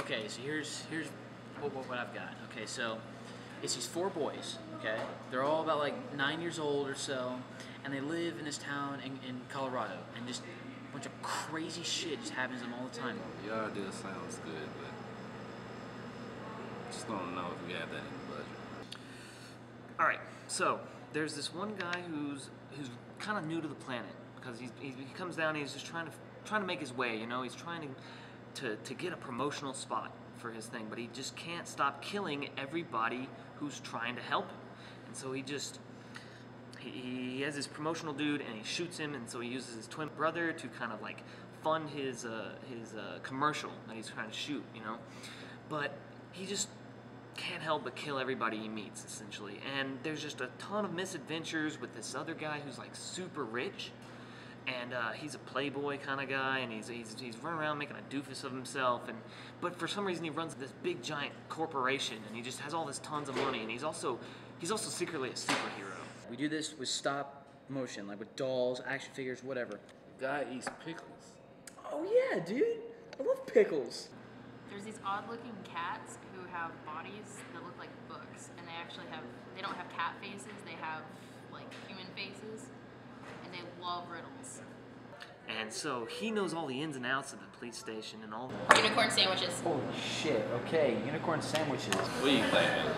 Okay, so here's what I've got. Okay, so it's these 4 boys. Okay, they're all about like 9 years old or so, and they live in this town in Colorado, and just a bunch of crazy shit just happens to them all the time. Your idea sounds good, but just don't know if we have that in the budget. All right, so there's this one guy who's kind of new to the planet because he comes down and he's just trying to make his way. You know, he's trying to get a promotional spot for his thing, but he just can't stop killing everybody who's trying to help him. And so he has this promotional dude and he shoots him, and so he uses his twin brother to kind of like fund his commercial that he's trying to shoot, you know. But he just can't help but kill everybody he meets, essentially. And there's just a ton of misadventures with this other guy who's like super rich, and he's a playboy kind of guy, and he's running around making a doofus of himself, but for some reason he runs this big giant corporation, and he just has all this tons of money, and he's also secretly a superhero. We do this with stop motion, like with dolls, action figures, whatever. Guy eats pickles. Oh yeah, dude, I love pickles. There's these odd-looking cats who have bodies that look like books, and they don't have cat faces, they have like human faces, and they love riddles. And so he knows all the ins and outs of the police station and all the Unicorn sandwiches. Holy shit, okay, unicorn sandwiches. What do you think, man?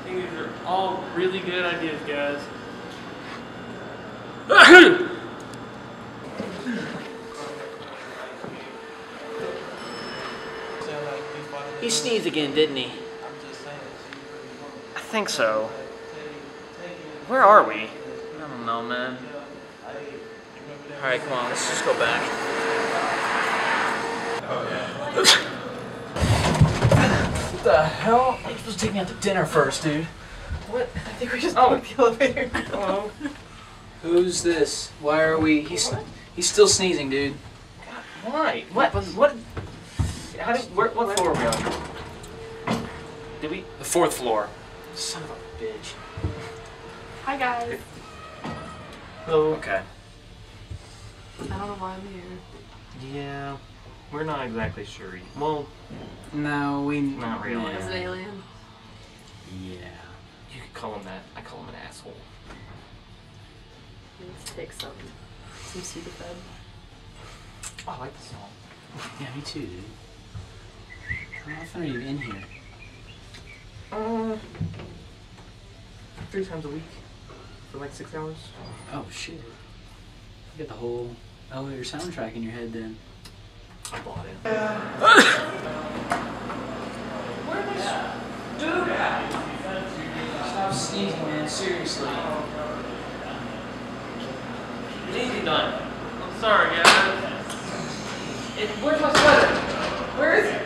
These are all really good ideas, guys. He sneezed again, didn't he? I think so. Where are we? I don't know, man. Alright, come on, let's just go back. What the hell? You're supposed to take me out to dinner first, dude. What? I think we just took the elevator. Hello. Who's this? Why are we? He's still sneezing, dude. God, why? What? What? What floor are we on? Did we? The 4th floor. Son of a bitch. Hi guys. Hello. Okay. I don't know why I'm here. Yeah, we're not exactly sure. Well, No, we not really. As an alien. Yeah. You could call him that. I call him an asshole. Let's take some Sudafed. Oh, I like the song. Yeah, me too, dude. How often are you in here? 3 times a week for like 6 hours. Oh shit. You got the whole elevator soundtrack in your head then. I bought it. Stop sneezing, man. Seriously. It needs to be done. I'm sorry, guys. Where's my sweater? Where is it?